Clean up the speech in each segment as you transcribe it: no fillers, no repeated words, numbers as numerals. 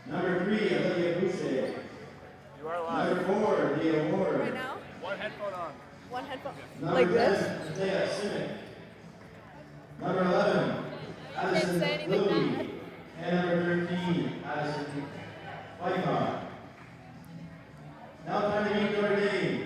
Number 3, Olivia Boucher. You are live. Number 4, Leah Ward. Right now? One headphone on. One headphone. Number Like this? 10, Thea Simic. Number 11, I didn't say Addison anything Lilly. bad. And number 13, Addison Wyckoff. Now time to meet Notre Dame.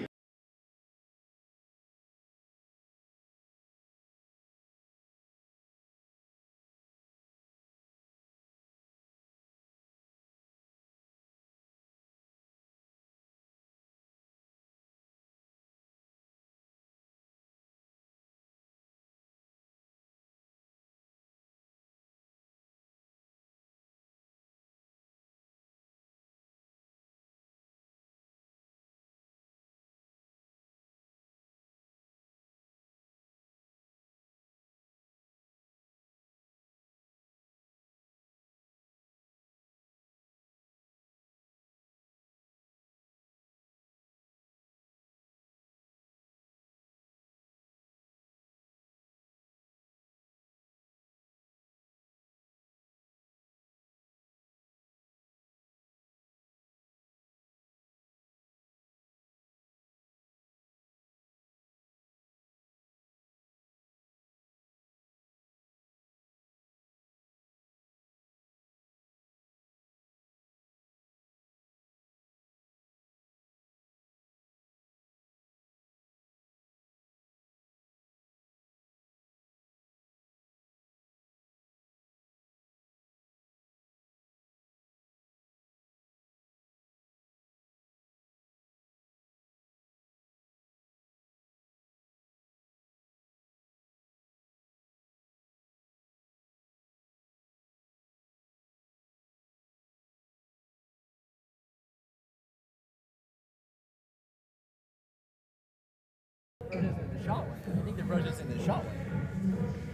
The shot way. I think they're protesting the shot way.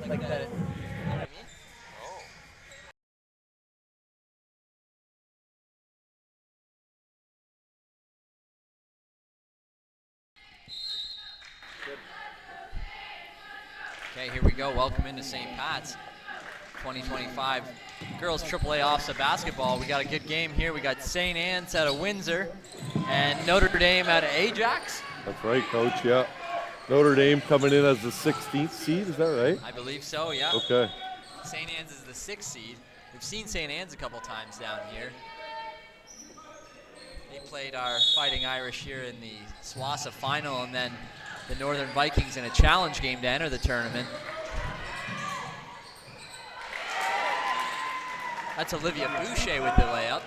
Like that. You know what I mean? Oh. Okay, here we go. Welcome into St. Pat's 2025 Girls AAA OFSAA basketball. We got a good game here. We got St. Anne's out of Windsor and Notre Dame out of Ajax. That's right, Coach, yeah. Notre Dame coming in as the 16th seed, is that right? I believe so, yeah. Okay. St. Anne's is the 6th seed. We've seen St. Anne's a couple times down here. They played our Fighting Irish here in the SWASA final, and then the Northern Vikings in a challenge game to enter the tournament. That's Olivia Boucher with the layup.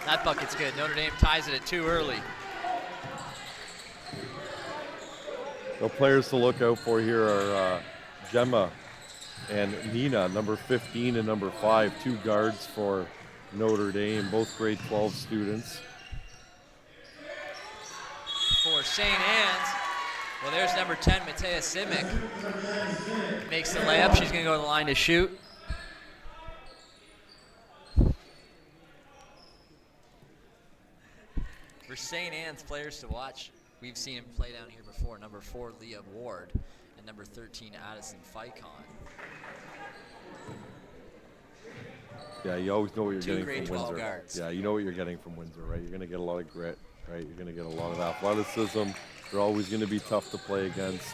That bucket's good. Notre Dame ties it at 2 early. The players to look out for here are Gemma and Nina, number 15 and number 5, 2 guards for Notre Dame, both grade 12 students. For St. Anne's, well, there's number 10, Matea Simic. Makes the layup. She's going to go to the line to shoot. For St. Anne's, players to watch, we've seen him play down here before. Number 4, Leah Ward, and number 13, Addison Ficon. Yeah, you always know what you're Two getting grade from 12 Windsor. guards. Yeah, you know what you're getting from Windsor, right? You're going to get a lot of grit, right? You're going to get a lot of athleticism. They're always going to be tough to play against.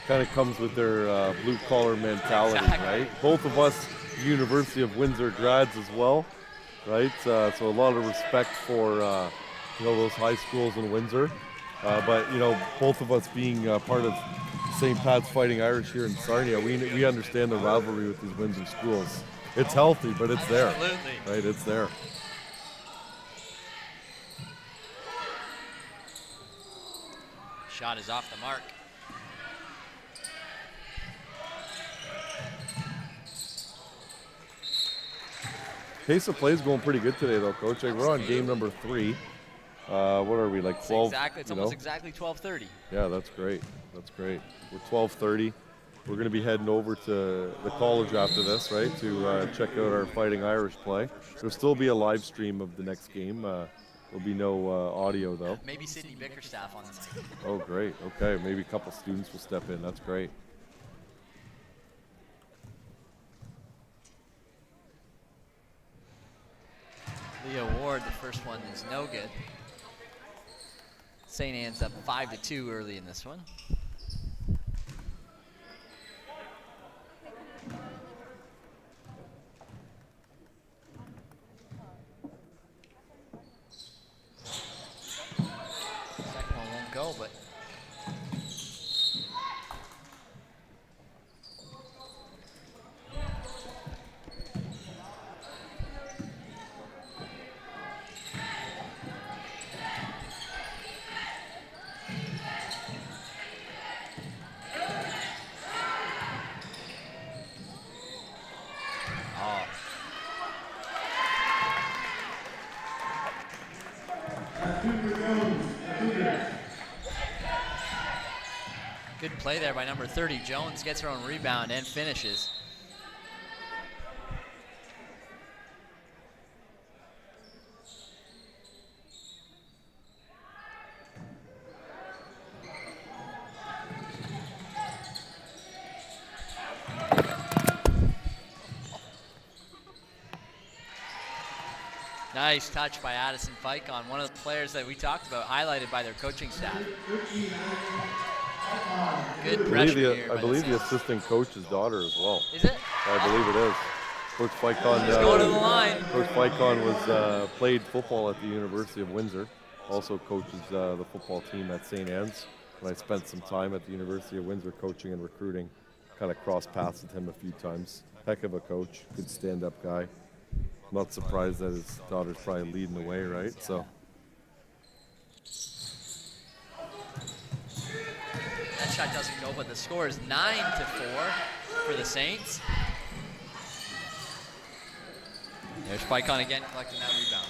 Kind of comes with their blue-collar mentality, Exactly. right? Both of us University of Windsor grads as well, right? So a lot of respect for those high schools in Windsor. But both of us being part of St. Pat's Fighting Irish here in Sarnia, we understand the rivalry with these Windsor schools. It's healthy, but it's there. Absolutely. Right, it's there. Shot is off the mark. Pace of play is going pretty good today, though, Coach. Like, we're on game number 3. What are we, like 12? It's almost exactly 12:30. Yeah, that's great. That's great. We're 12:30. We're going to be heading over to the college after this, right, to check out our Fighting Irish play. There'll still be a live stream of the next game. There'll be no audio, though. Maybe Sydney Bickerstaff on this game. Oh, great. Okay, maybe a couple students will step in. That's great. Leo Ward, the first one is no good. St. Anne's up 5-2 early in this one. Second one won't go, but good play there by number 30. Jones gets her own rebound and finishes. Nice touch by Addison Ficon, one of the players that we talked about, highlighted by their coaching staff. Good pressure here. I believe the assistant coach's daughter as well. Is it? I believe it is. Coach Ficon. He's going to the line. Coach Ficon was played football at the University of Windsor. Also coaches the football team at St. Anne's. And I spent some time at the University of Windsor coaching and recruiting. Kind of crossed paths with him a few times. Heck of a coach, good stand-up guy. Not surprised that his daughter's probably leading the way, right? So. That shot doesn't go, but the score is 9-4 for the Saints. There's Ficon again collecting that rebound.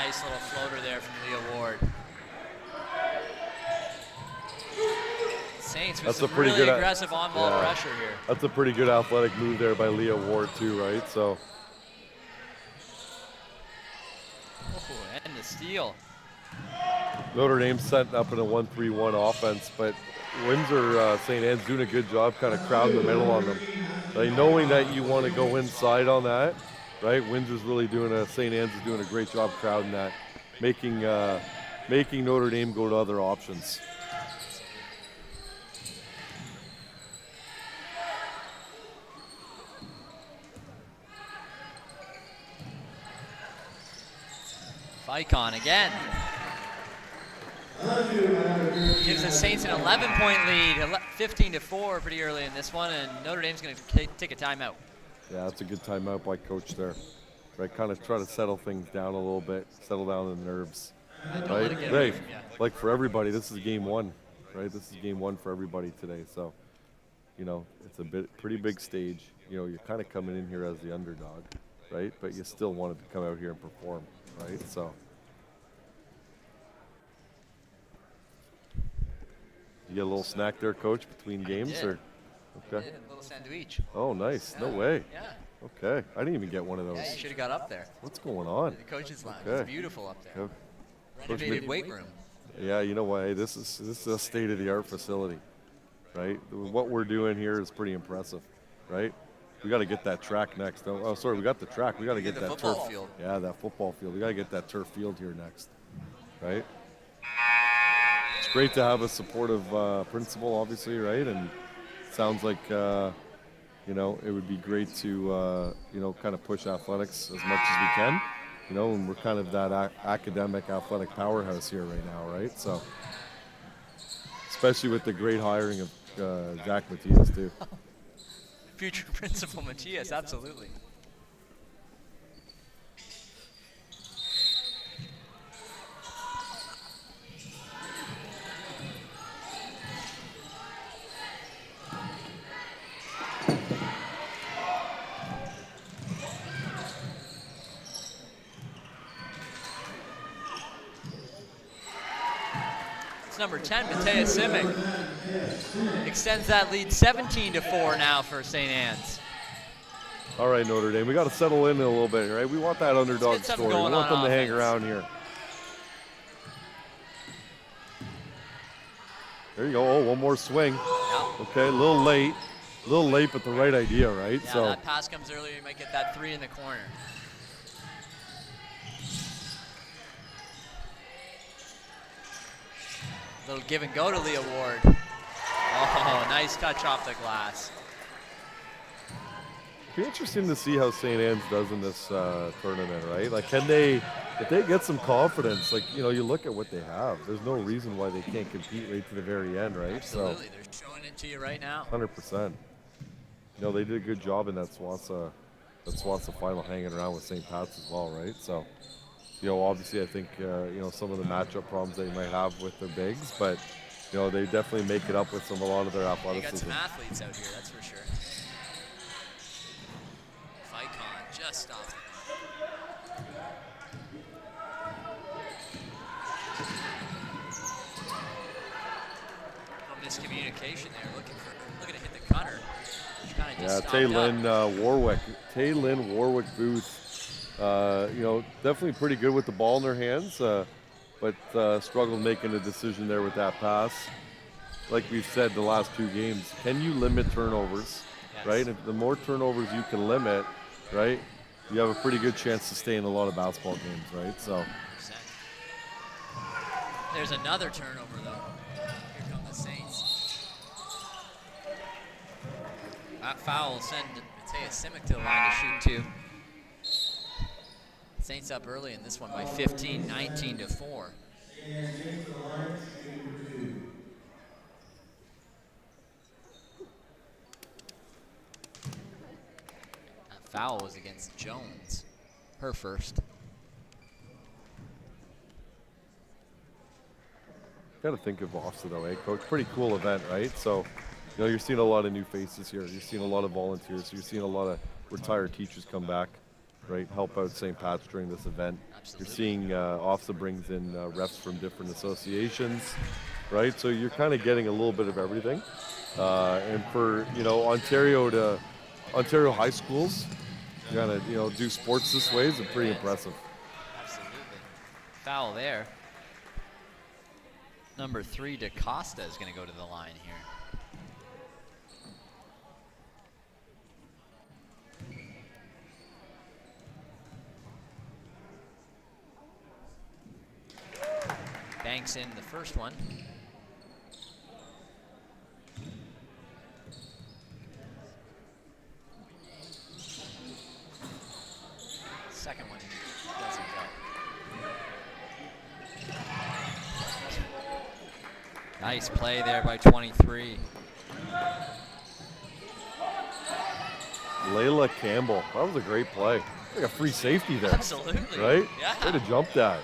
Nice little floater there from Leah Ward. Saints with some really aggressive on-ball pressure here. That's a pretty good athletic move there by Leah Ward too, right? So. Oh, and the steal. Notre Dame setting up in a 1-3-1 offense, but Windsor, St. Anne's doing a good job kind of crowding the middle on them. Like, knowing that you want to go inside on that, right? Windsor's really St. Anne's is doing a great job crowding that, making Notre Dame go to other options. Ficon again. Gives the Saints an 11-point lead, 15-4 pretty early in this one, and Notre Dame's going to take a timeout. Yeah, that's a good timeout by Coach there. Right, kind of try to settle things down a little bit, settle down the nerves. Don't right? let it get away from you. Like for everybody, this is game one, right? This is game one for everybody today. So, you know, it's a pretty big stage. You know, you're kind of coming in here as the underdog, right? But you still wanted to come out here and perform, right? So. You get a little snack there, Coach, between games, or? Okay. A little sandwich. Oh, nice. No way. Yeah. Okay. I didn't even get one of those. Yeah, you should have got up there. What's going on? The coach's lounge. Okay. It's beautiful up there. Okay. Renovated weight room. Yeah, you know what? This is a state-of-the-art facility, right? What we're doing here is pretty impressive, right? We got to get that track next. Oh, sorry, we got the track. We got to get that football turf field. Yeah, that football field. We got to get that turf field here next, right? It's great to have a supportive principal, obviously, right? And it sounds like you know, it would be great to, you know, kind of push athletics as much as we can, you know, and we're kind of that academic athletic powerhouse here right now, right? So, especially with the great hiring of Zach Matias, too. Future Principal Matias, absolutely. It's number 10, Mateus Simic. Extends that lead 17-4 now for St. Anne's. All right, Notre Dame, we got to settle in a little bit, right? We want that underdog get something story. We going want on them to hang offense. around here. There you go. Oh, one more swing. Yep. Okay, a little late, but the right idea, right? Yeah, So that pass comes earlier, you might get that 3 in the corner. Little give and go to Leah Ward. Oh, nice touch off the glass. be interesting to see how St. Anne's does in this tournament, right? Like, can they, if they get some confidence, like, you know, you look at what they have. There's no reason why they can't compete right to the very end, right? Absolutely, they're showing it to you right now. 100%. You know, they did a good job in that Swansa final, hanging around with St. Pat's as well, right? So, you know, obviously, I think you know, some of the matchup problems they might have with their bigs, but you know, they definitely make it up with a lot of their You athleticism. got some athletes out here, that's for sure. Vicon just off. Oh, miscommunication there. Looking to hit the cutter. Kind of Yeah, just Taylin Warwick Booth, you know, definitely pretty good with the ball in their hands, but struggled making a decision there with that pass. Like we've said the last two games, can you limit turnovers, Yes. right? If the more turnovers you can limit, right, you have a pretty good chance to stay in a lot of basketball games, right? So. There's another turnover, though. Here come the Saints. That foul will send Mateus Simic to the line to shoot two. Saints up early in this one by 15, 19-4. That foul was against Jones, her first. Got to think of OFSAA though, eh, Coach? Pretty cool event, right? So, you know, you're seeing a lot of new faces here. You're seeing a lot of volunteers. You're seeing a lot of retired teachers come back, right? Help out St. Pat's during this event. Absolutely. You're seeing OFSAA brings in refs from different associations, right? So you're kind of getting a little bit of everything. And for, you know, Ontario high schools, you gotta, you know, do sports this way is pretty impressive. Absolutely. Foul there. Number 3, DaCosta, is going to go to the line here. Banks in the first one. Second one doesn't go. Nice play there by 23. Layla Campbell, that was a great play. Like a free safety there. Absolutely. Right? Yeah. Way to jump that.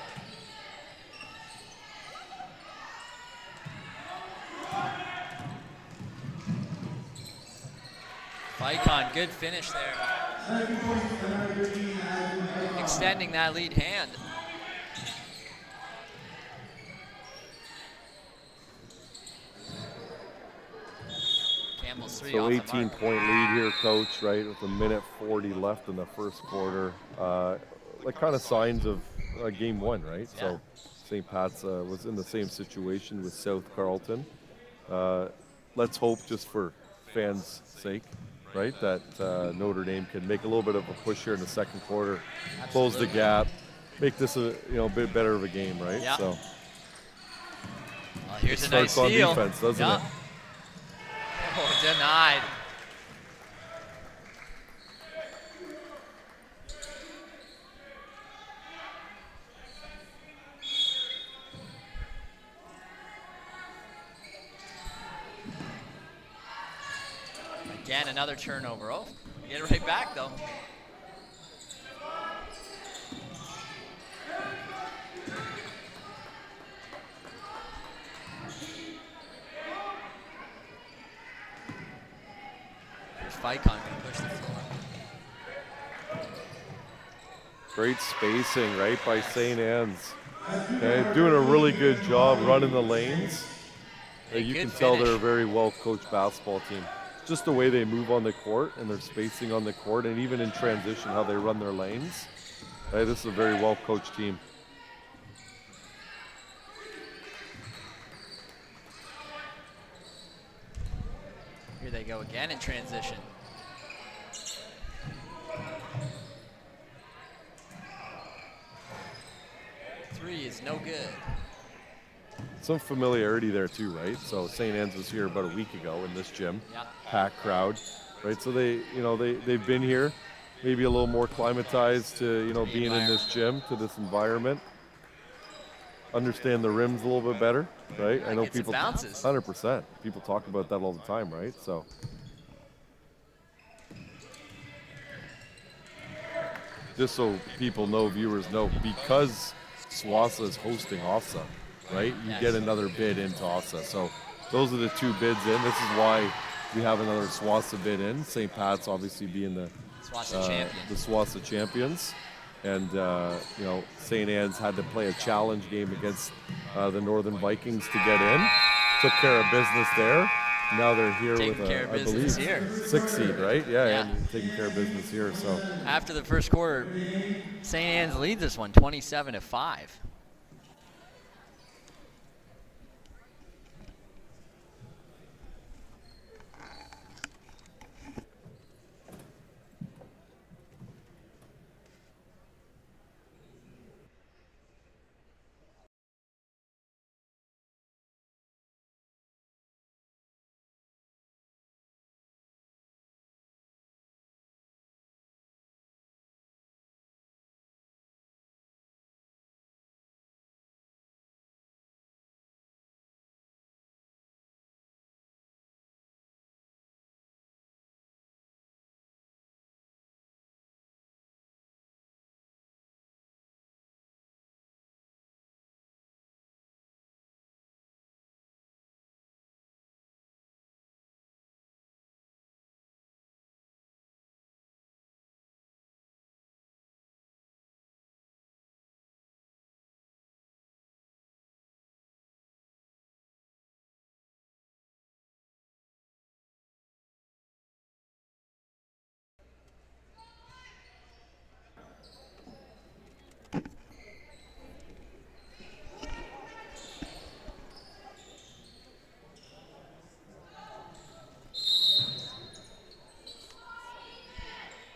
Vicon, good finish there. Extending that lead hand. Campbell's 3 So off the mark. 18-point lead here, Coach, right, with 1:40 left in the first quarter. Like kind of signs of game one, right? Yeah. So St. Pat's was in the same situation with South Carleton. Let's hope, just for fans' sake, right, that Notre Dame can make a little bit of a push here in the second quarter, close the gap, make this a bit better of a game, right? Yeah. So Well, here's it a nice starts on steal. defense, doesn't Yeah. it? Oh, denied. Again, another turnover. Oh, get it right back though. Here's Ficon gonna push the floor. Great spacing right by St. Anne's. And doing a really good job running the lanes. You can tell they're a very well-coached basketball team. Just the way they move on the court and their spacing on the court, and even in transition, how they run their lanes. Hey, this is a very well-coached team. Here they go again in transition. Three is no good. Some familiarity there too, right? So St. Anne's was here about a week ago in this gym, Yeah. packed crowd, right? So they've been here, maybe a little more climatized to being in this gym, to this environment. Understand the rims a little bit better, right? I know people. Bounces. 100%. People talk about that all the time, right? So. Just so people know, viewers know, because SWASA is hosting OFSAA, right? You get another bid into OFSAA. So those are the two bids in. This is why we have another SWASA bid in. St. Pat's obviously being the SWASA champions. And, St. Anne's had to play a challenge game against the Northern Vikings to get in. Took care of business there. Now they're here taking with care of business here. 6th seed, right? Yeah, and taking care of business here. So after the first quarter, St. Anne's leads this one 27-5.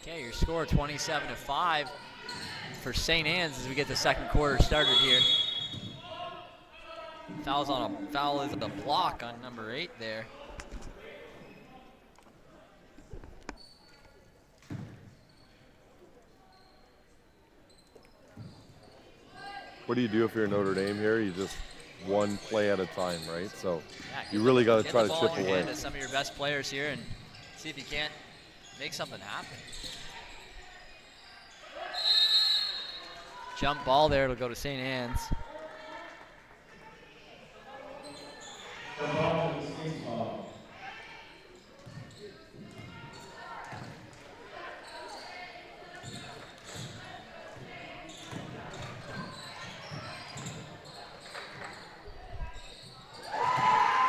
Okay, your score 27-5 for St. Anne's as we get the second quarter started here. Foul is the block on number 8 there. what do you do if you're Notre Dame here? You just one play at a time, right? So you really got to try to chip away. Get the ball in your hand to some of your best players here and see if you can't make something happen. Jump ball there, it'll go to St. Anne's.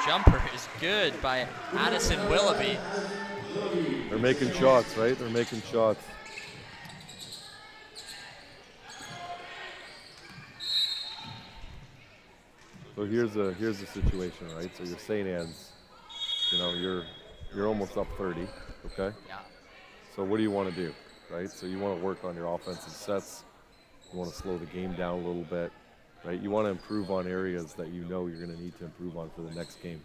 Jumper is good by Addison Willoughby. They're making shots, right? They're making shots. So here's the situation, right? So you're St. Anne's, you're almost up 30, okay? Yeah. So what do you want to do, right? So you want to work on your offensive sets. You want to slow the game down a little bit, right? You want to improve on areas that you know you're going to need to improve on for the next game.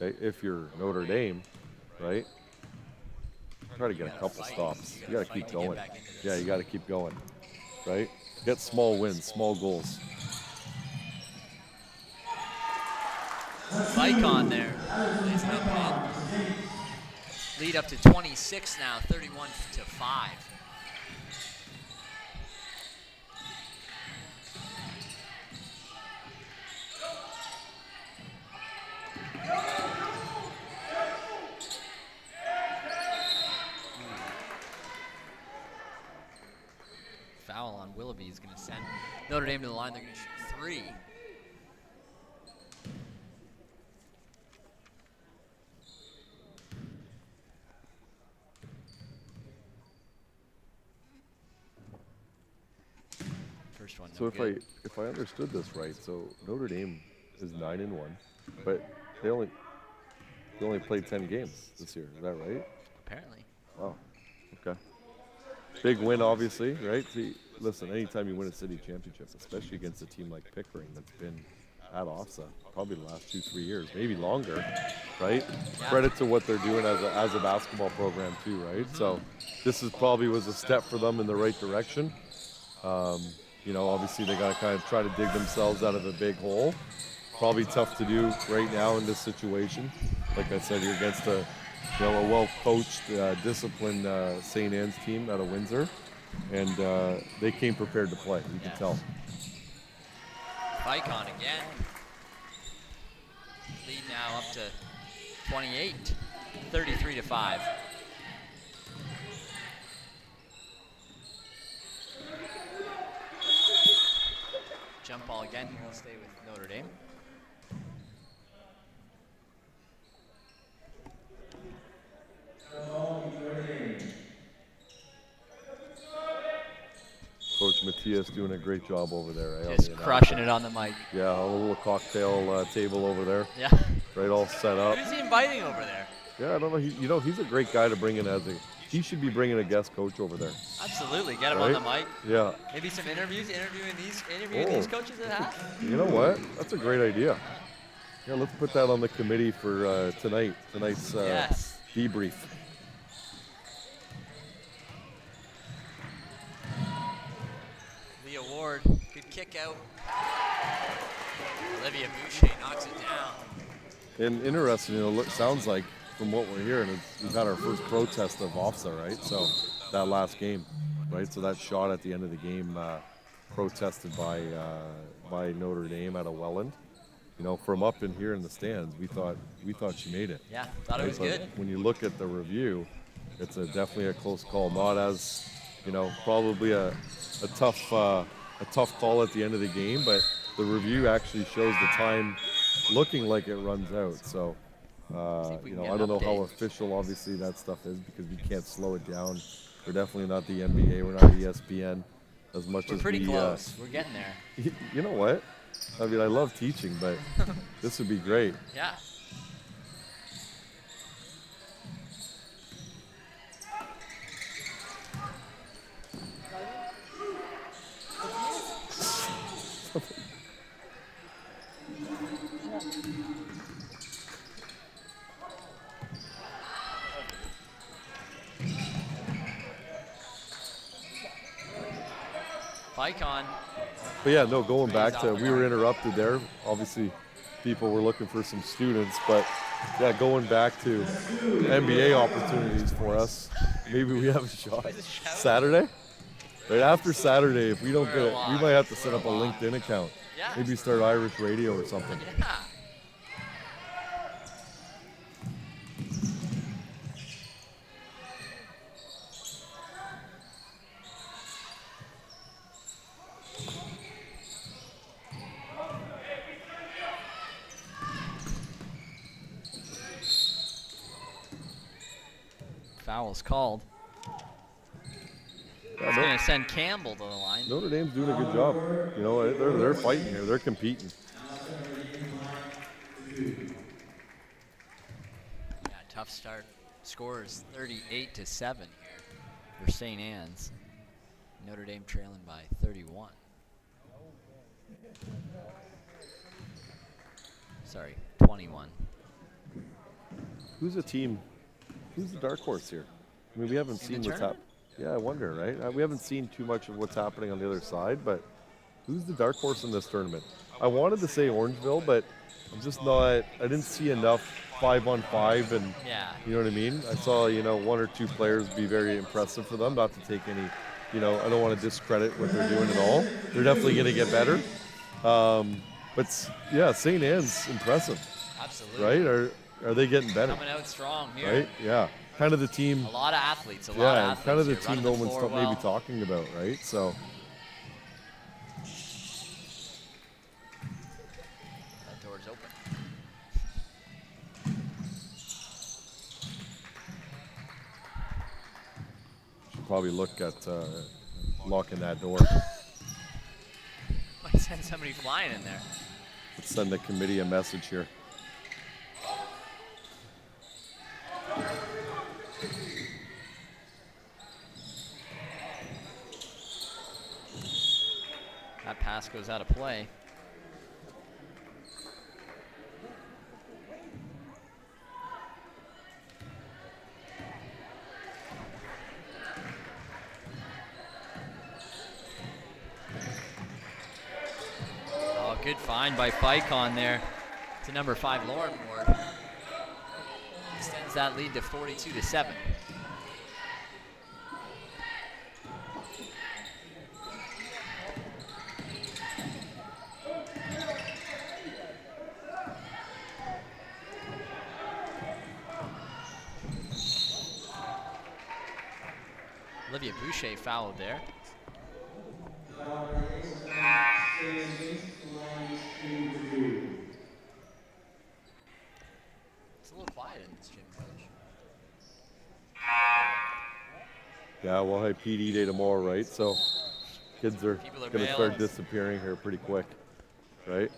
Okay, if you're Notre Dame, right? Try to get a couple stops. You got to keep going. Yeah, you got to keep going, right? Get small wins, small goals. Icon there. Lead up to 26 now, 31-5. Foul on Willoughby is going to send Notre Dame to the line. They're going to shoot 3. First one. So if I understood this right, so Notre Dame is 9-1, but they only played 10 games this year. Is that right? Apparently. Wow. Okay. Big win, obviously, right? See, listen, anytime you win a city championship, especially against a team like Pickering that's been at OFSAA probably the last 2-3 years, maybe longer, right? Yeah. Credit to what they're doing as a basketball program too, right? So this was a step for them in the right direction. You know, obviously they got to kind of try to dig themselves out of a big hole. Probably tough to do right now in this situation. Like I said, you're against a well-coached, disciplined St. Anne's team out of Windsor, and they came prepared to play. You can tell. Vicon again. Lead now up to 28, 33-5. Jump ball again. He will stay with Notre Dame. Coach Matthias doing a great job over there. Just crushing it on the mic. Yeah, a little cocktail table over there. Yeah. Right, all set up. Who's he inviting over there? Yeah, I don't know. He's a great guy to bring in he should be bringing a guest coach over there. Absolutely. Get him Right? on the mic. Yeah. Maybe some interviews, interviewing these coaches at half. You know what? That's a great idea. Yeah, let's put that on the committee for tonight's Yes. debrief. Leah Ward, good kick out. Olivia Boucher knocks it down. And interesting, it sounds like from what we're hearing, we've had our first protest of OFSAA, right? So that last game, right? So that shot at the end of the game, protested by Notre Dame out of Welland. You know, from up in here in the stands, we thought she made it. Yeah, thought it was But good. when you look at the review, it's definitely a close call. Not as, probably a tough call at the end of the game, but the review actually shows the time looking like it runs out. So, See if we can get I an don't know how update. official obviously that stuff is because we can't slow it down. We're definitely not the NBA. We're not ESPN as much We're as pretty we. close. We're getting there. You know what? I mean, I love teaching, but this would be great. Yeah. Vicon. But yeah, no, going back to, we were interrupted there. Obviously, people were looking for some students, but yeah, going back to NBA opportunities for us. Maybe we have a shot. Saturday? Right after Saturday, if we don't get it, we might have to set up a LinkedIn account. Yeah. Maybe start Irish radio or something. Yeah. Foul's called. It's going to send Campbell to the line. Notre Dame's doing a good job. You know, they're fighting here. They're competing. Yeah, tough start. Score is 38-7 here for St. Anne's. Notre Dame trailing by 31. Sorry, 21. Who's the dark horse here? I mean, we haven't In seen the what's tournament? happening. Yeah, I wonder, right? We haven't seen too much of what's happening on the other side, but who's the dark horse in this tournament? I wanted to say Orangeville, but I'm just not. I didn't see enough 5-on-5, and Yeah. you know what I mean. I saw one or two players be very impressive for them. Not to take any, I don't want to discredit what they're doing at all. They're definitely going to get better. But yeah, St. Anne's impressive, Absolutely. right? Are they getting better? Coming out strong here. Right? Yeah. Kind of the team. A lot of athletes. Yeah, kind of the here, team running no the one's floor maybe well. talking about, right? So. That door's open. Should probably look at locking that door. Might send somebody flying in there. Let's send the committee a message here. That pass goes out of play. Oh, good find by Ficon there to number 5 Lauren Ward. Extends that lead to 42-7. Olivia Boucher fouled there. It's a little quiet in this gym, Coach. Yeah, we'll have PD day tomorrow, right? So kids are People are going to start bailing. disappearing here pretty quick, right?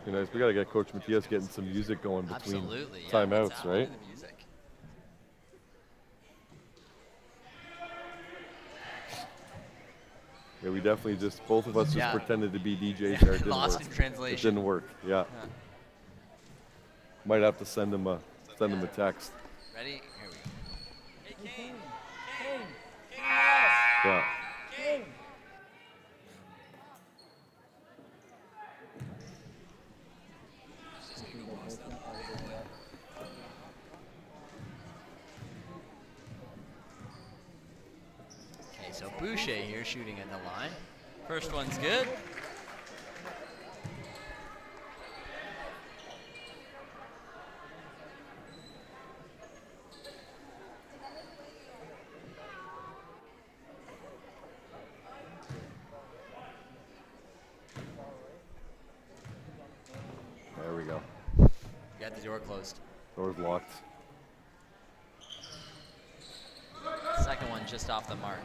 You know, we got to get Coach Matias getting some music going between Absolutely, yeah. timeouts, What's that? right? The music. Yeah, we definitely both of us just Yeah. pretended to be DJs there. It didn't Lost work. in It translation. didn't work. Yeah. Might have to send him a text. Ready? Here we go. Hey, Kane. Yeah. Okay, so Boucher here shooting at the line. First one's good. There we go. Got the door closed. Door's locked. Second one just off the mark.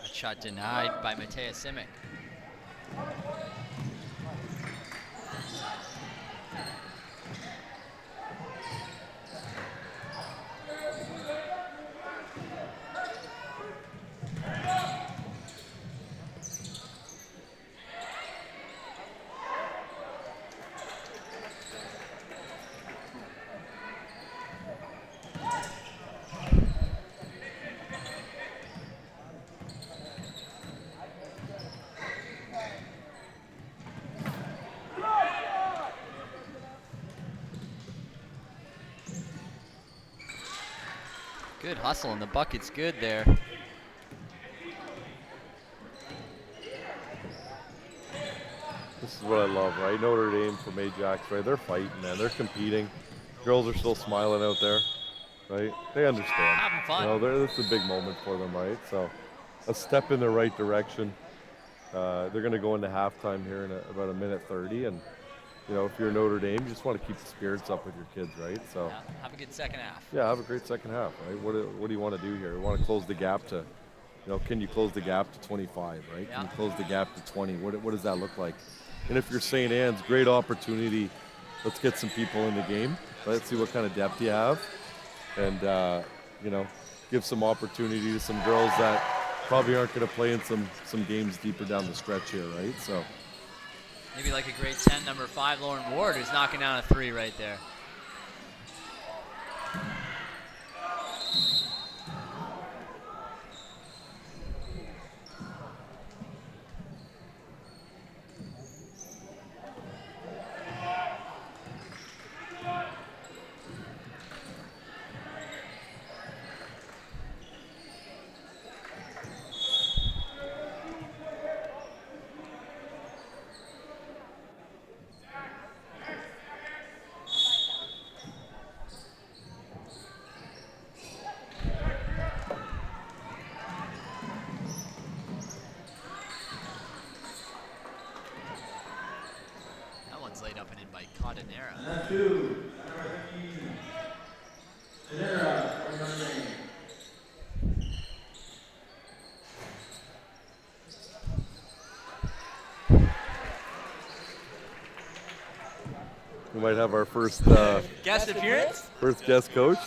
That shot denied by Matea Simic. Good hustle, and the bucket's good there. This is what I love, right? Notre Dame from Ajax, right? They're fighting, man. They're competing. Girls are still smiling out there, right? They understand. Having fun. You know, this is a big moment for them, right? So a step in the right direction. They're going to go into halftime here in about a minute 30, and if you're Notre Dame, you just want to keep the spirits up with your kids, right? So Yeah, have a good second half. yeah, have a great second half, right? What do you want to do here? You want to close the gap to, can you close the gap to 25, right? Yeah. Can you close the gap to 20? What does that look like? And if you're St. Anne's, great opportunity. Let's get some people in the game. Let's see what kind of depth you have, and give some opportunity to some girls that probably aren't going to play in some games deeper down the stretch here, right? So Maybe like a grade 10, number 5, Lauren Ward, who's knocking down a 3 right there. That one's laid up and in by Cadenera. And 2, number 15, Genera for Notre Dame. we might have our first Guest appearance? first guest coach,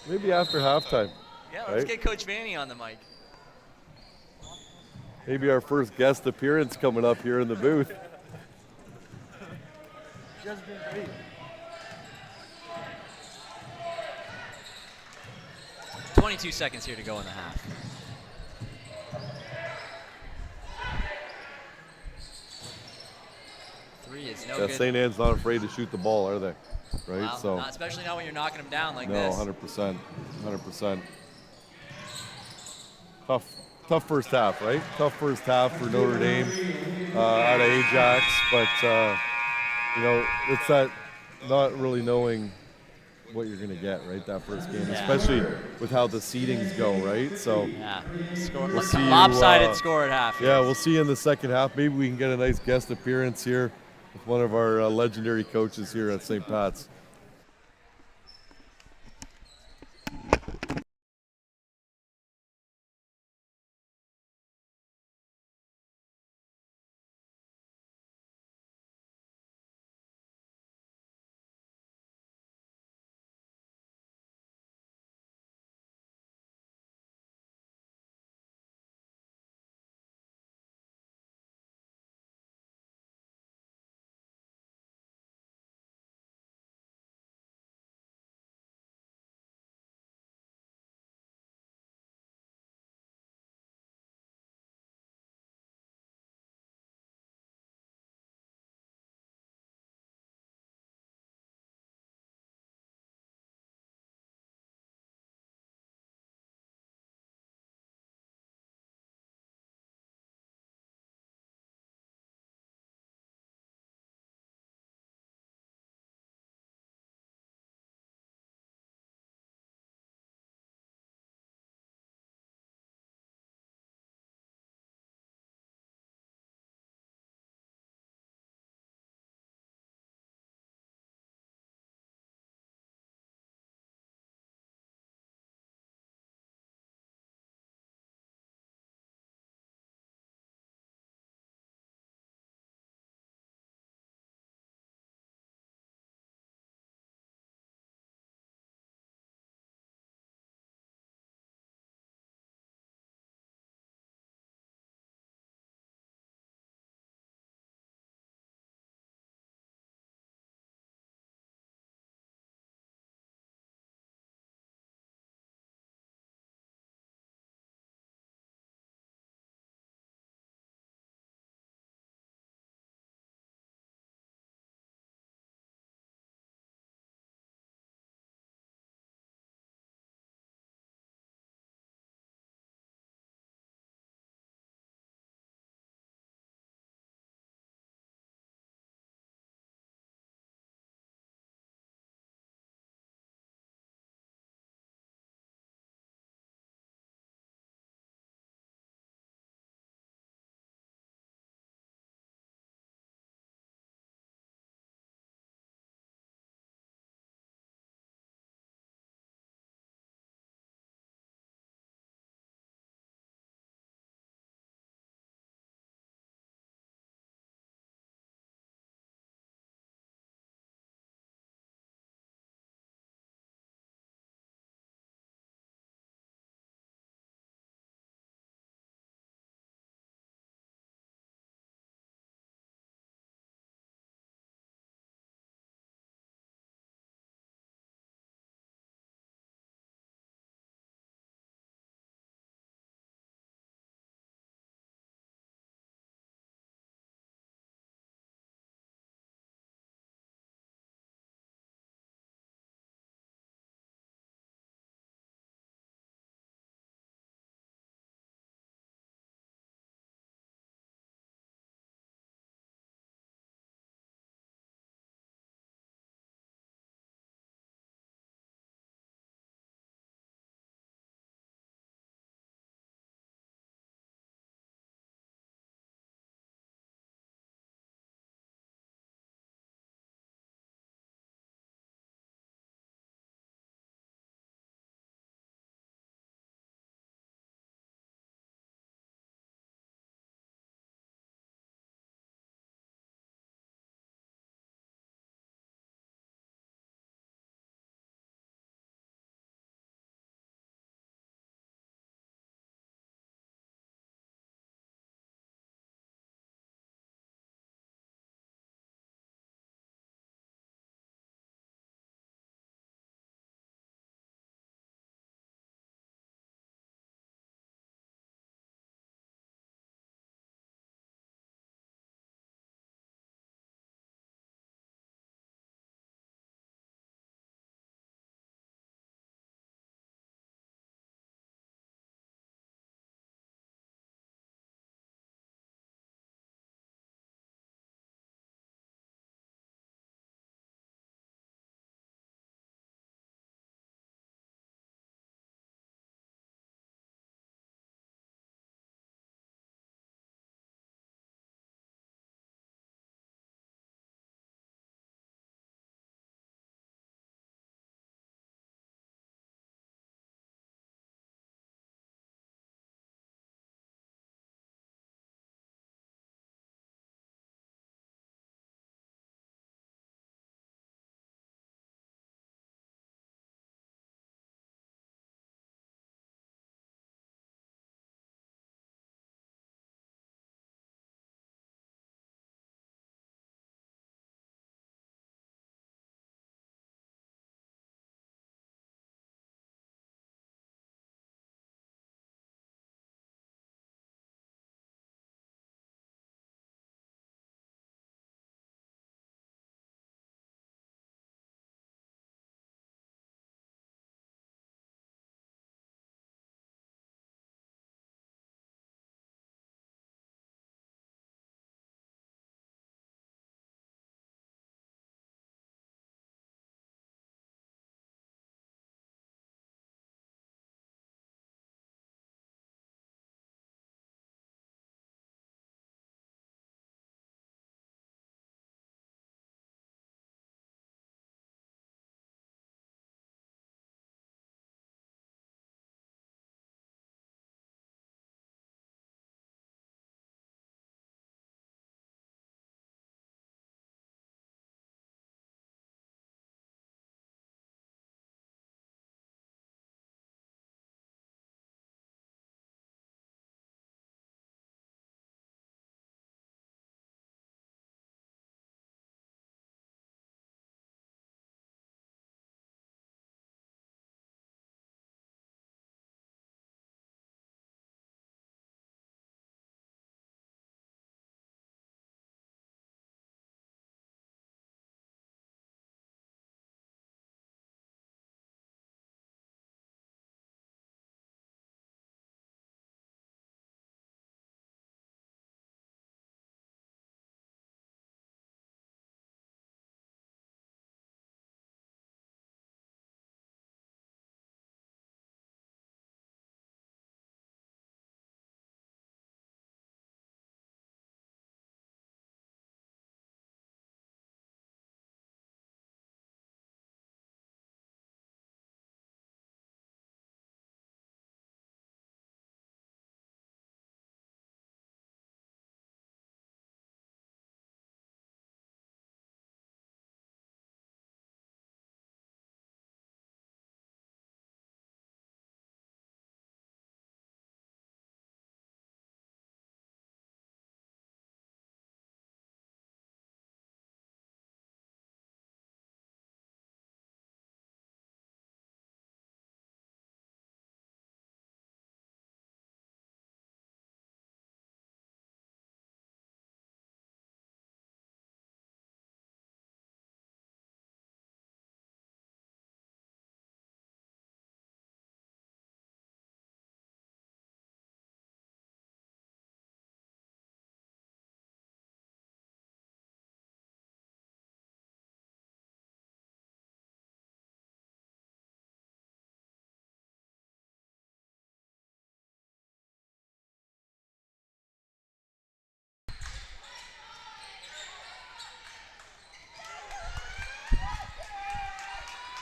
maybe after halftime. Yeah, let's Right. get Coach Vanny on the mic. Maybe our first guest appearance coming up here in the booth. Just been great. .22 seconds here to go in the half. Three is no Yeah, good. St. Anne's not afraid to shoot the ball, are they? Right? Wow, So especially not when you're knocking them down like no, this. 100%, 100%. Tough first half, right? Tough first half for Notre Dame out of Ajax, but it's that not really knowing what you're going to get, right? That first game, Yeah. especially with how the seedings go, right? So Yeah, score, We'll see you, lopsided score at half. yeah, we'll see you in the second half. Maybe we can get a nice guest appearance here with one of our legendary coaches here at St. Pat's.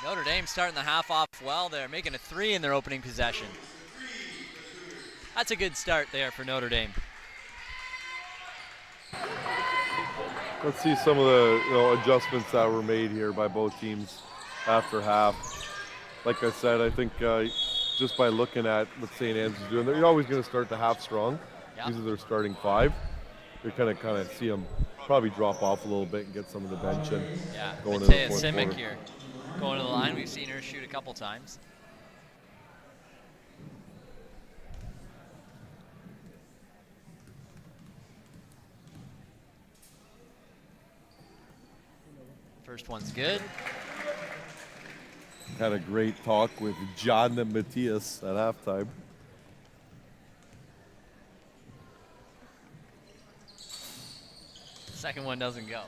Notre Dame starting the half off well there, making a 3 in their opening possession. That's a good start there for Notre Dame. Let's see some of the adjustments that were made here by both teams after half. Like I said, I think just by looking at what St. Anne's is doing, you're always going to start the half strong. Yep. These are their starting 5. You're kind of see them probably drop off a little bit and get some of the bench in. Yeah, going into the Matea fourth Simic quarter. here going to the line. We've seen her shoot a couple times. First one's good. Had a great talk with John and Matthias at halftime. Second one doesn't go.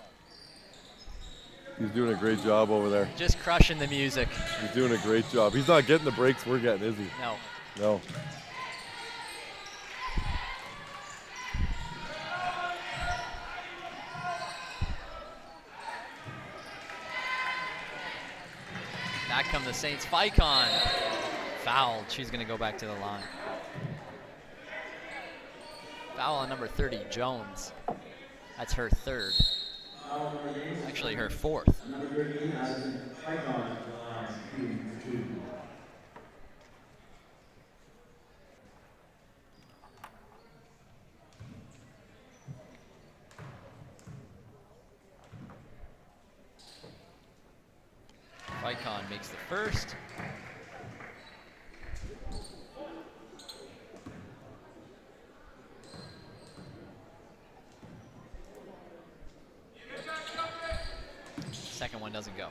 He's doing a great job over there. Just crushing the music. He's doing a great job. He's not getting the breaks we're getting, is he? No. No. Back come the Saints. Ficon fouled. She's going to go back to the line. Foul on number 30, Jones. That's her 3rd. Actually, her 4th. Number 13, Addison Icon, line 2. Ficon makes the first. Second one doesn't go.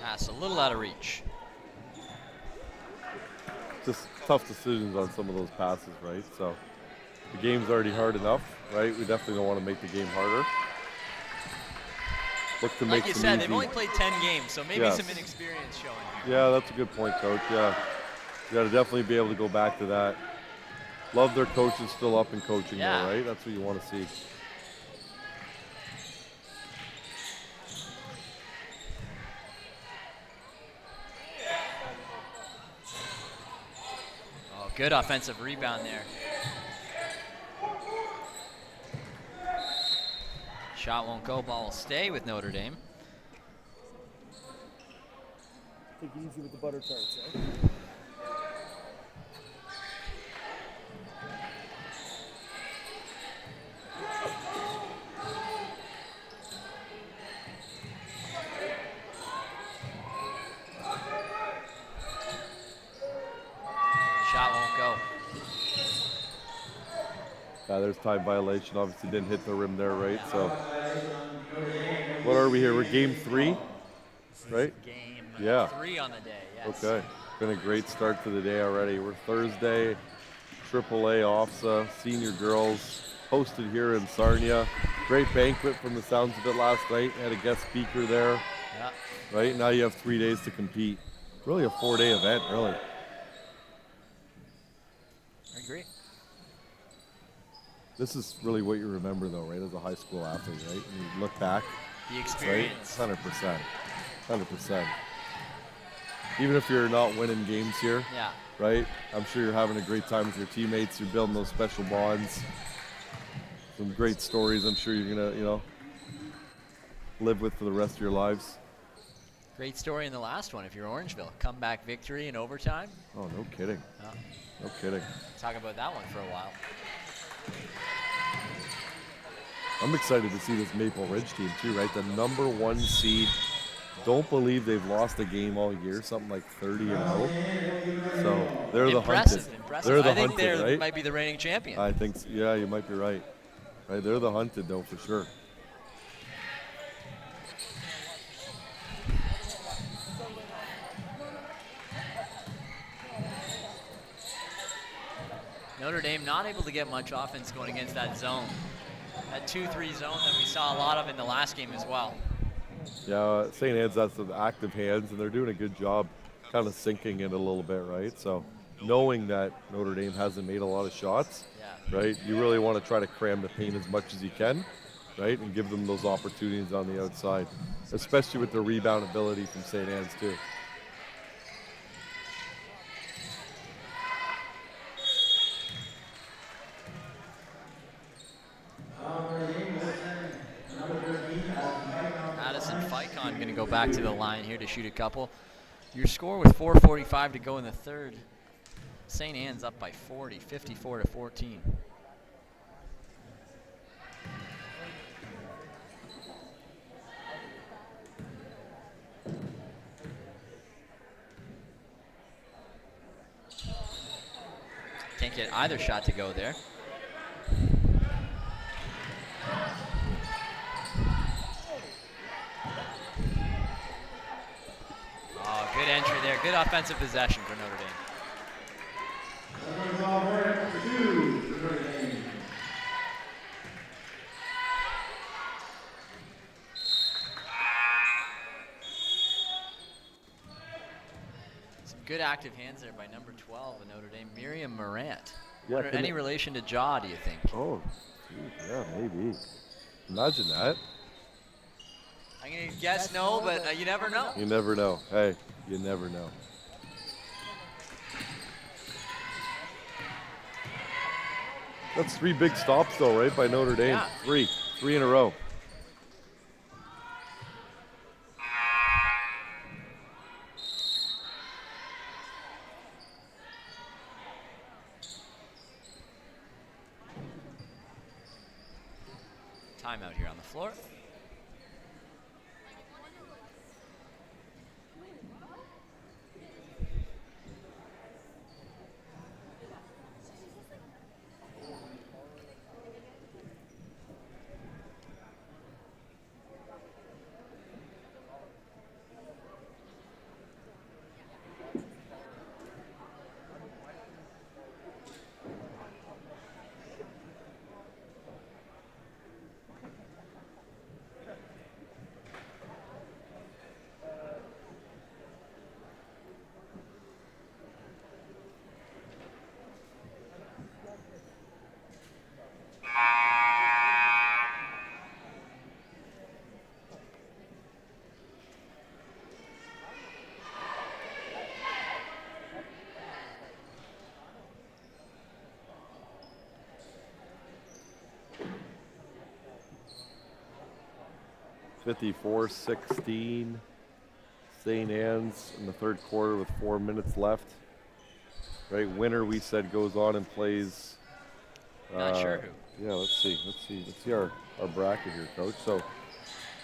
Pass a little out of reach. Just tough decisions on some of those passes, right? So the game's already hard enough, right? We definitely don't want to make the game harder. Look to make Like you some said, easy. they've only played 10 games, so maybe Yes. some inexperience showing. Yeah, that's a good point, Coach. Yeah, you got to definitely be able to go back to that. Love their coaches still up and coaching, Yeah. though, right? That's what you want to see. Oh, good offensive rebound there. Shot won't go, ball will stay with Notre Dame. Take it easy with the butter tarts, eh? Shot won't go. Yeah, there's time violation. Obviously didn't hit the rim there, right? So what are we here? We're game 3, right? Game Yeah. 3 on the day, yes. Okay. Been a great start to the day already. We're Thursday, AAA OFSAA, senior girls, hosted here in Sarnia. Great banquet from the sounds of it last night. Had a guest speaker there, Yeah. right? Now you have 3 days to compete. Really a 4-day event, really. I agree. This is really what you remember, though, right, as a high school athlete, right? You look back, The right? experience. 100%. 100%. Even if you're not winning games here, Yeah. right? I'm sure you're having a great time with your teammates. You're building those special bonds. Some great stories I'm sure you're going to, live with for the rest of your lives. Great story in the last one if you're Orangeville. Comeback victory in overtime. Oh, no kidding. Yeah. No kidding. Talk about that one for a while. I'm excited to see this Maple Ridge team, too, right? The number 1 seed. Don't believe they've lost a game all year, something like 30-0. So they're the hunted. Impressive. They're the I think hunted, they right? might be the reigning champion. I think, yeah, you might be right. Right, they're the hunted, though, for sure. Notre Dame not able to get much offense going against that zone. That 2-3 zone that we saw a lot of in the last game as well. Yeah, St. Anne's has some active hands, and they're doing a good job kind of sinking in a little bit, right? So knowing that Notre Dame hasn't made a lot of shots, right? You really want to try to cram the paint as much as you can, right? And give them those opportunities on the outside, especially with the rebound ability from St. Anne's too. Addison Ficon going to go back to the line here to shoot a couple. Your score with 4:45 to go in the third. St. Anne's up by 40, 54-14. Can't get either shot to go there. Oh, good entry there. Good offensive possession for Notre Dame. Some good active hands there by number 12 in Notre Dame, Miriam Morant. Yeah, Any relation to Jaw, do you think? Oh, geez, yeah, maybe. Imagine that. I'm going to guess no, but you never know. You never know. Hey, you never know. That's 3 big stops, though, right, by Notre Dame? Yeah. Three in a row. Timeout here on the floor. (54-16). St. Anne's in the third quarter with 4 minutes left. Right, winner we said goes on and plays. Not sure who. Yeah, let's see our bracket here, Coach. So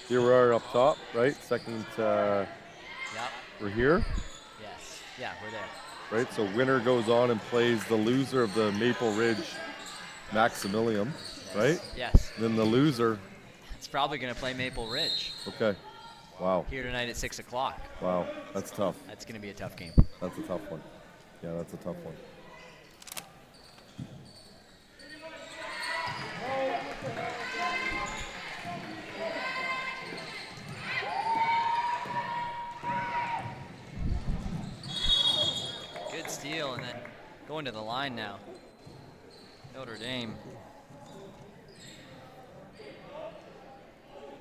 here we are up top, right? Second. Yep. We're here. Yes. Yeah, we're there. Right, so winner goes on and plays the loser of the Maple Ridge Maximilian, right? Yes. Then the loser. It's probably going to play Maple Ridge. Okay. Wow. Here tonight at 6 o'clock. Wow, that's tough. That's going to be a tough game. That's a tough one. Yeah, that's a tough one. Good steal, and then going to the line now. Notre Dame.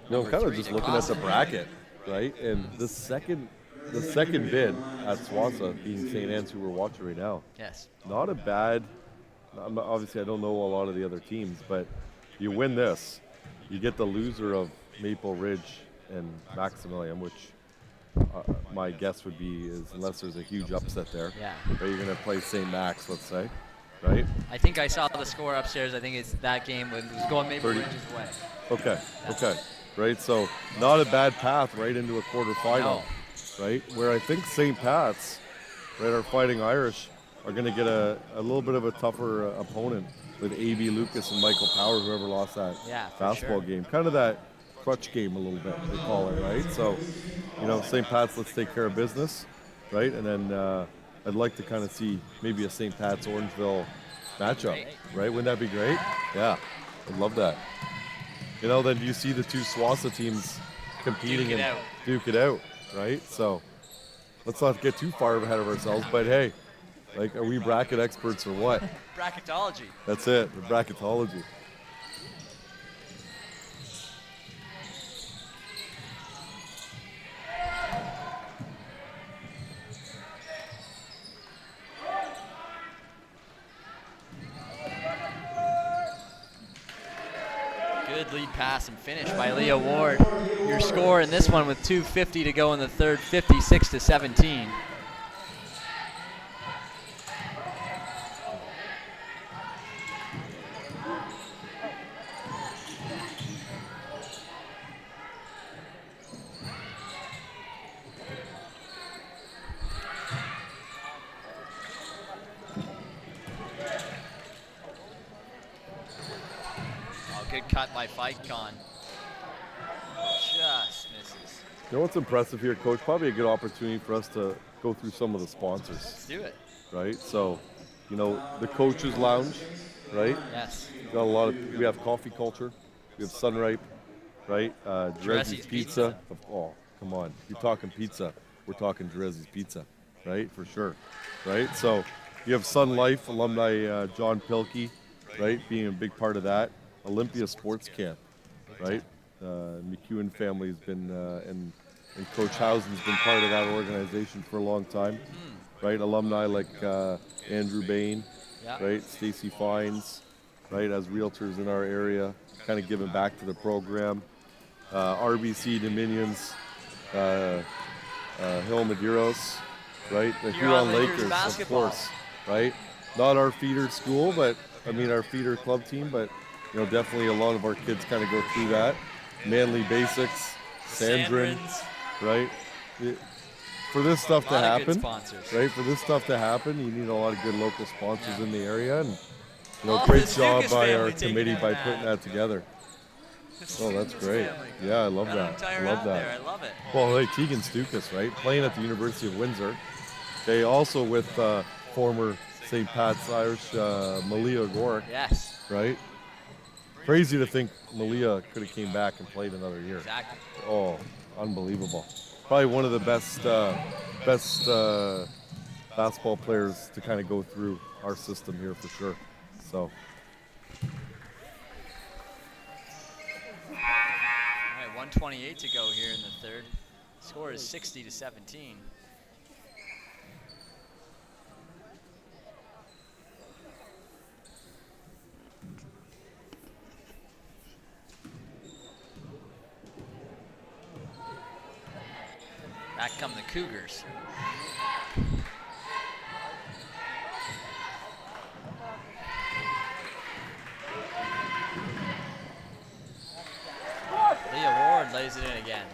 No, Number kind of 3 just to looking at the Clausen. bracket, right? And the second bid at SWASA being St. Anne's, who we're watching right now. Yes. Not a bad. Obviously, I don't know a lot of the other teams, but you win this, you get the loser of Maple Ridge and Maximilian, which my guess would be is, unless there's a huge upset there, Yeah. right, you're going to play St. Max, let's say, right? I think I saw the score upstairs. I think it's that game was going Maple 30. Ridge's way. Okay, right? So not a bad path right into a quarterfinal, right? Where I think St. Pat's, right, our Fighting Irish, are going to get a little bit of a tougher opponent with A.B. Lucas and Michael Power, whoever lost that basketball game. Kind of that crutch game a little bit, they call it, right? So, St. Pat's, let's take care of business, right? And then I'd like to kind of see maybe a St. Pat's Orangeville matchup, right? Wouldn't that be great? Yeah, I'd love that. Then you see the two SWASA teams competing and duke it out, right? So let's not get too far ahead of ourselves. But hey, like, are we bracket experts or what? Bracketology. That's it, the bracketology. Good lead pass and finish by Leah Ward. Your score in this one with 2:50 to go in the third, 56-17. Good cut by Ficon. Just misses. You know what's impressive here, Coach? Probably a good opportunity for us to go through some of the sponsors. Let's do it. Right? So, you know, the Coaches Lounge, right? Yes. Got a lot of, we have Coffee Culture, we have Sunripe, right? Jerezzi's Pizza. Oh, come on. You're talking pizza. We're talking Jerezzi's Pizza, right? For sure, right? So you have Sun Life alumni John Pilkey, right? Being a big part of that. Olympia Sports Camp, right? McEwen family has been, and Coach Housen's been part of that organization for a long time, right? Alumni like Andrew Bain, right? Stacy Fines, right? As realtors in our area, kind of giving back to the program. RBC Dominions, Hill Madeiros, right? The Huron Lakers, of course, right? Not our feeder school, but I mean our feeder club team, but you know, definitely a lot of our kids kind of go through that. Manly Basics, Sandrin, right? For this stuff to happen, right? For this stuff to happen, you need a lot of good local sponsors in the area, and you know, great job by our committee by putting that together. Oh, that's great. Yeah, I love that. I love that. I love it. Well, hey, Tegan Stukas, right? Playing at the University of Windsor. Okay, also with former St. Pat's Irish Malia Gorick. Yes. Right? Crazy to think Malia could have came back and played another year. Exactly. Oh, unbelievable. Probably one of the best basketball players to kind of go through our system here for sure. So. All right, 1:28 to go here in the third. Score is 60-17. Back come the Cougars. Leah Ward lays it in again.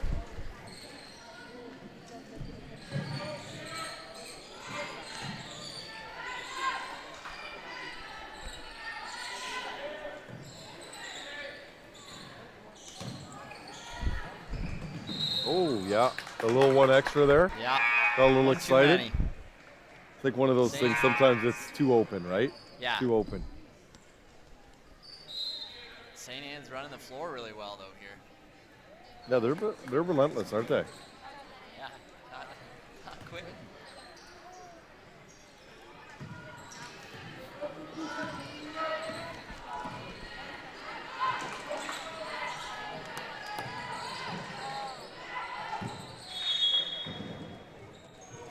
Oh, yeah. A little one extra there. Yeah. Got a little One too excited. many. It's like one of those things, sometimes it's too open, right? Yeah. Too open. St. Anne's running the floor really well, though, here. Yeah, they're relentless, aren't they? Yeah, not quitting.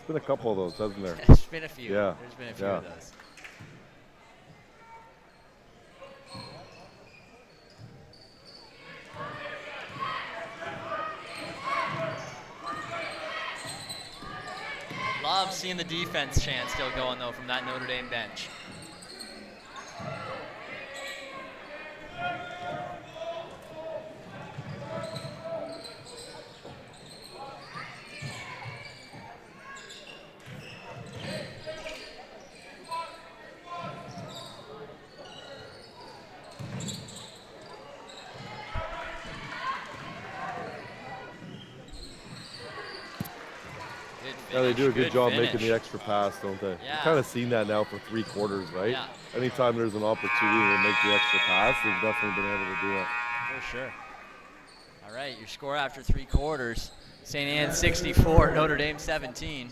There's been a couple of those, hasn't there? There's been a few. Yeah. There's been a few of those. Love seeing the defense chant still going, though, from that Notre Dame bench. Yeah, they do a good job finish. making the extra pass, don't they? Yeah. You've kind of seen that now for 3 quarters, right? Yeah. Anytime there's an opportunity to make the extra pass, they've definitely been able to do it. For sure. All right, your score after 3 quarters, St. Anne's 64, Notre Dame 17.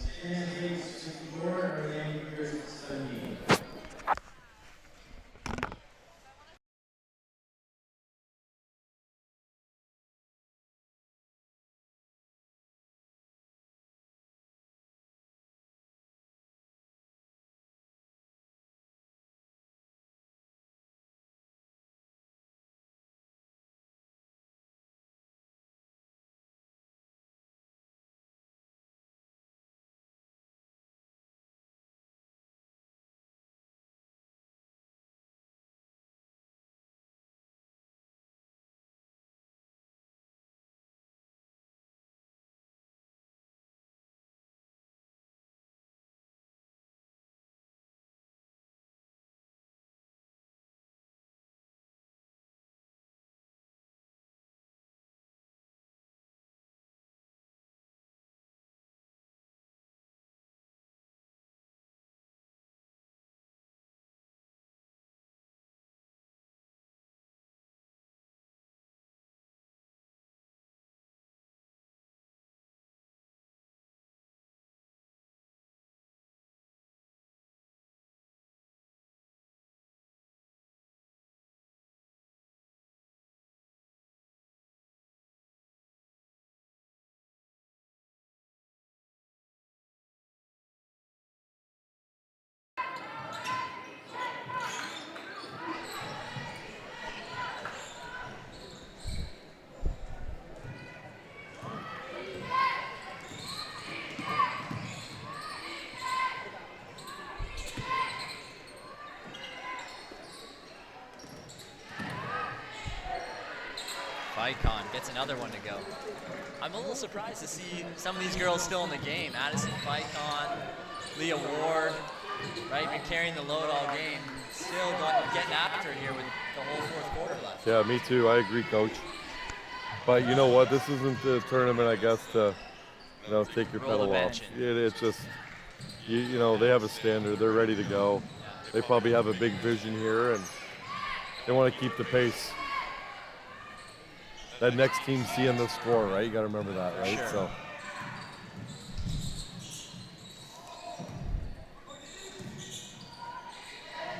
Icon gets another one to go. I'm a little surprised to see some of these girls still in the game. Addison Ficon, Leah Ward, right, been carrying the load all game. Still getting after it here with the whole fourth quarter left. Yeah, me too. I agree, Coach. But you know what? This isn't the tournament, I guess, to take your pedal off. It's just, you know, they have a standard. They're ready to go. They probably have a big vision here, and they want to keep the pace. That next team seeing the score, right? You got to remember that, right? Sure. So.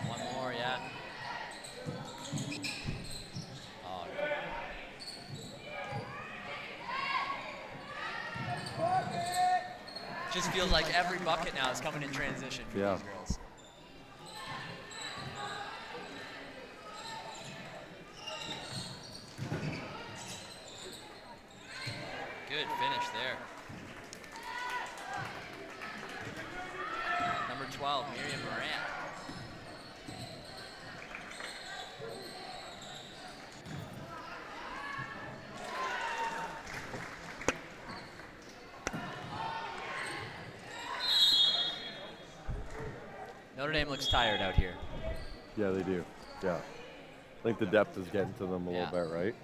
One more, yeah. Oh. Just feels like every bucket now is coming in transition for these girls. Good finish there. Number 12, Miriam Morant. Notre Dame looks tired out here. Yeah, they do. Yeah. I think the depth is getting to them a little bit, right?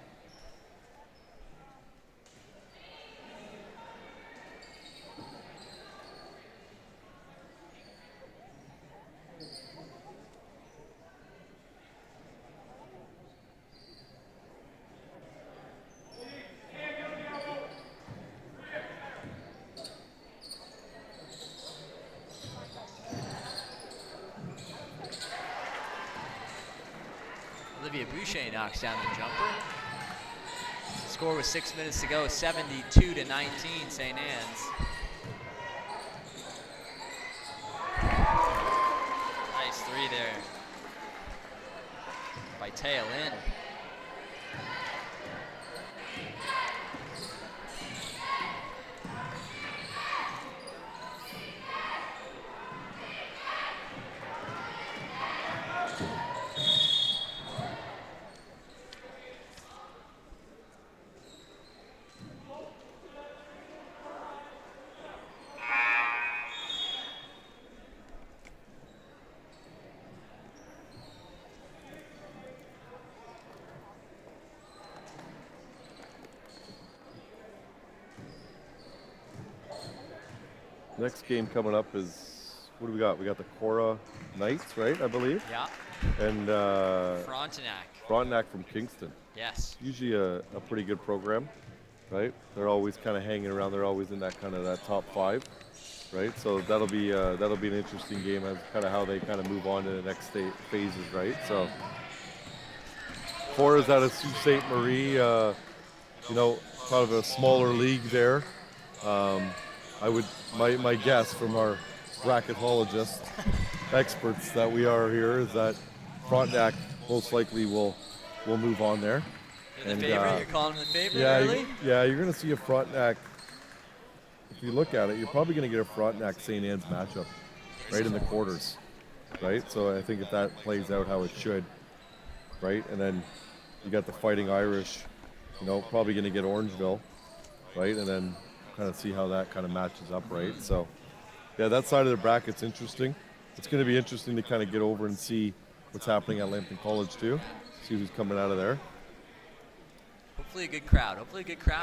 Olivia Boucher knocks down the jumper. Score with 6 minutes to go, 72-19, St. Anne's. Nice three there by Taya Lynn. Next game coming up is, what do we got? We got the Cora Knights, right, I believe? Yeah. And Frontenac. Frontenac from Kingston. Yes. Usually a pretty good program. right? They're always kind of hanging around. They're always in that kind of that top 5, right? So that'll be an interesting game as kind of how they kind of move on to the next phases, right? So 4 is out of Sault Ste. Marie, you know, kind of a smaller league there. I would, my guess from our bracketologist experts that we are here is that Frontenac most likely will move on there. You're the favorite? You're calling them the favorite Yeah, early? you're going to see a Frontenac. If you look at it, you're probably going to get a Frontenac St. Anne's matchup right in the quarters, right? So I think if that plays out how it should, right? And then you got the Fighting Irish, you know, probably going to get Orangeville, right? And then kind of see how that kind of matches up, right? So, yeah, that side of the bracket's interesting. It's going to be interesting to kind of get over and see what's happening at Lambton College too. See who's coming out of there. Hopefully a good crowd.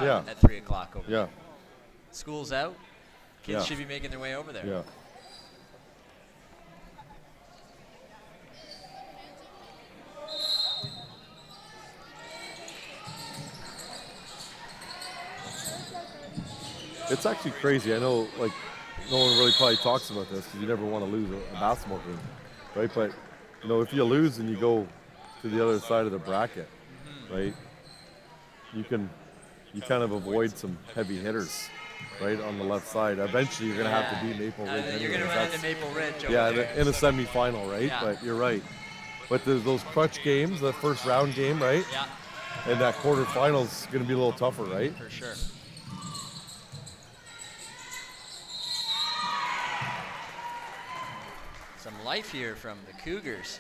Yeah. At 3 o'clock over Yeah, there. School's out. Kids Yeah. should be making their way over there. yeah. It's actually crazy. I know, like, no one really probably talks about this because you never want to lose a basketball game, right? But, you know, if you lose and you go to the other side of the bracket, right, you kind of avoid some heavy hitters, right, on the left side. Eventually, you're going to have to beat Maple Ridge. You're going to anyways. run into Maple Ridge over Yeah, there. in a semifinal, right? Yeah. But you're right. But there's those crutch games, the first round game, right? Yeah, And that quarterfinal's going to be a little tougher, right? for sure. Some life here from the Cougars.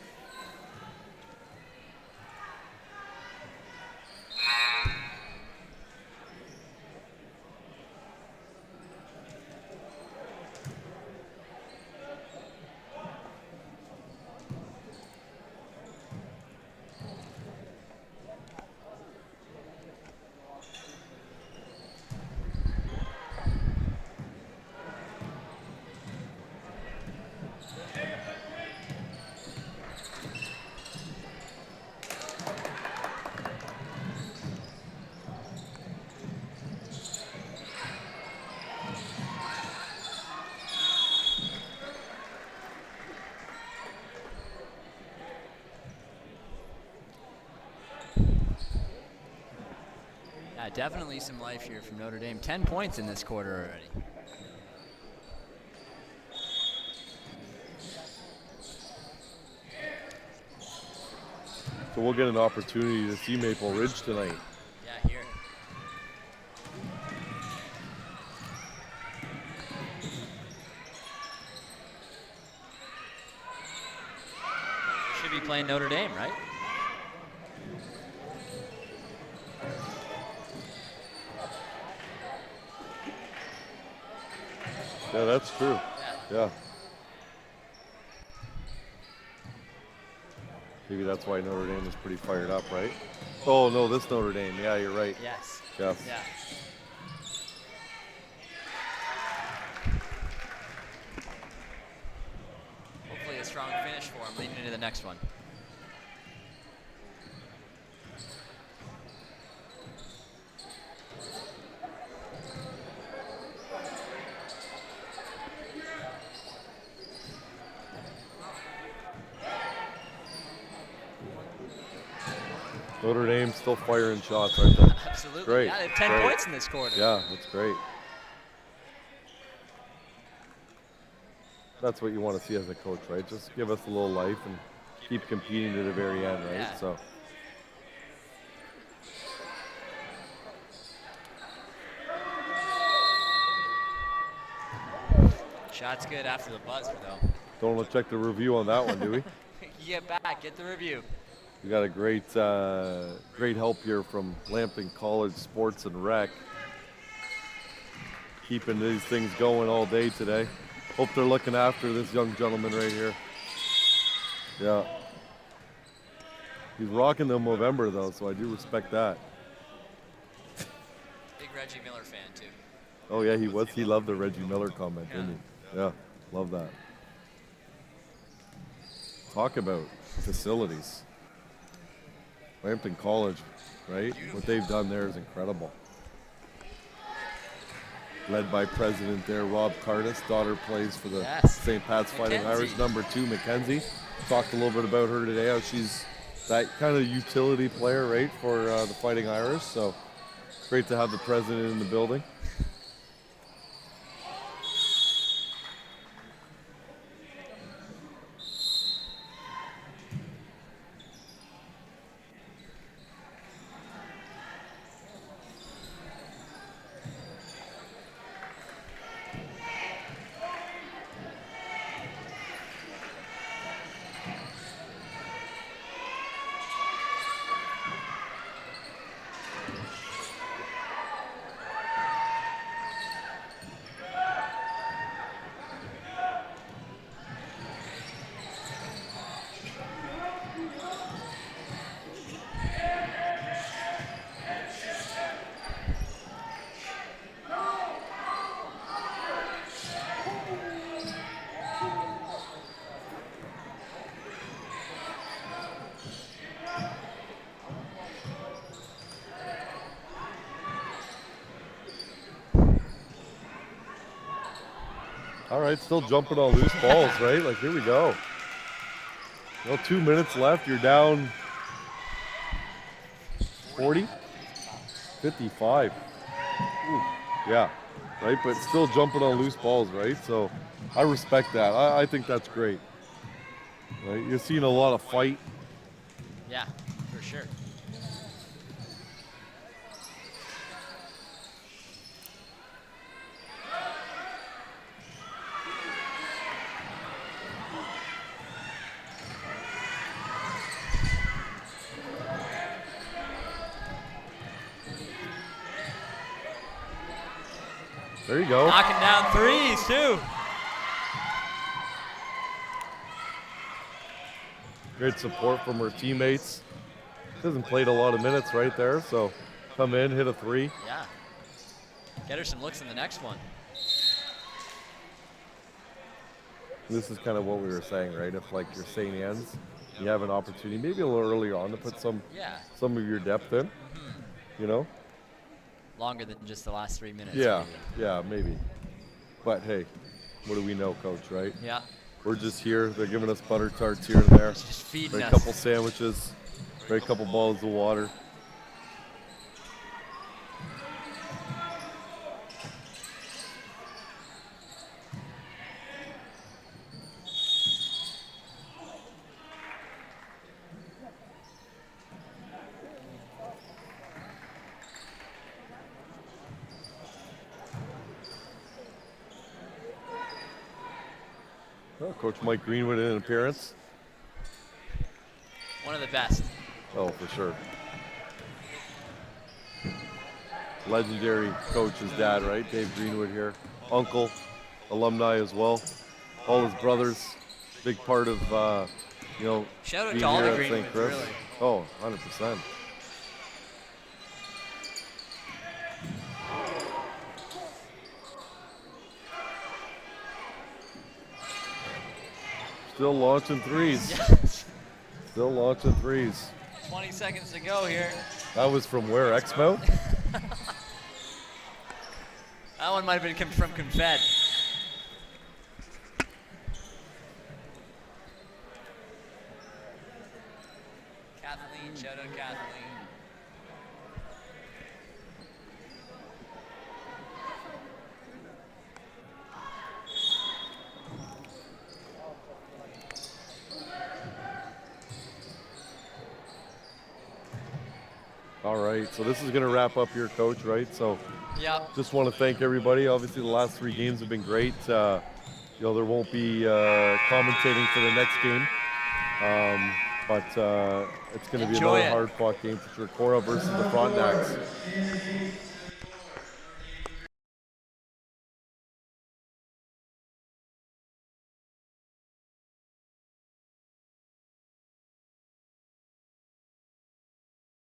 Yeah, definitely some life here from Notre Dame. 10 points in this quarter already. So we'll get an opportunity to see Maple Ridge tonight. Yeah, here. Should be playing Notre Dame, right? Yeah, that's true. Yeah. Maybe that's why Notre Dame is pretty fired up, right? Oh, no, this Notre Dame. Yeah, you're right. Yes. Yes. Yeah. Hopefully a strong finish for him leading into the next one. Notre Dame still firing shots right there. Absolutely. Great. Yeah, they have 10 Great. points in this quarter. Yeah, that's great. That's what you want to see as a coach, right? Just give us a little life and keep competing to the very end, right? Yeah. So. Shot's good after the buzzer, though. Don't want to check the review on that one, do we? You get back, get the review. We got a great help here from Lambton College Sports and Rec. Keeping these things going all day today. Hope they're looking after this young gentleman right here. Yeah. He's rocking the Movember though, so I do respect that. Big Reggie Miller fan, too. Oh yeah, he was. He loved the Reggie Miller comment, didn't he? Yeah, love that. Talk about facilities. Lambton College, right? What they've done there is incredible. led by President there, Rob Cardis. Daughter plays for the Yes. St. Pat's Fighting Mackenzie. Irish. Number 2, Mackenzie. Talked a little bit about her today, how she's that kind of utility player, right, for the Fighting Irish. So great to have the president in the building. All right, still jumping on loose balls, right? Like, here we go. Well, 2 minutes left. You're down 40, 55. Ooh, yeah, right? But still jumping on loose balls, right? So I respect that. I think that's great. Right? You're seeing a lot of fight. Yeah, for sure. There you go. Knocking down threes, too. Great support from her teammates. She hasn't played a lot of minutes right there, so come in, hit a 3. Yeah. Get her some looks in the next one. This is kind of what we were saying, right? If like you're St. Anne's, you have an opportunity, maybe a little earlier on, to put some of your depth in, you know? Longer than just the last 3 minutes. Yeah, maybe. yeah, maybe. But hey, what do we know, Coach, right? Yeah. We're just here. They're giving us butter tarts here and there. Just feeding a us. couple sandwiches, a couple bottles of water. Oh, Coach Mike Greenwood in an appearance. One of the best. Oh, for sure. Legendary coach, his dad, right? Dave Greenwood here. Uncle, alumni as well. All his brothers, big part of, you know, Shout out being to all here the at St. Greenwoods, Chris. really. Oh, 100%. Still launching threes. Yes. Still launching threes. 20 seconds to go here. That was from where? Exmouth? That one might have been from Confed. Kathleen, shout out Kathleen. All right, so this is going to wrap up your coach, right? So Yeah. just want to thank everybody. Obviously, the last 3 games have been great. You know, there won't be commentating for the next game, but it's going to be Enjoy another it. hard-fought game for sure. Cora versus the Frontenacs.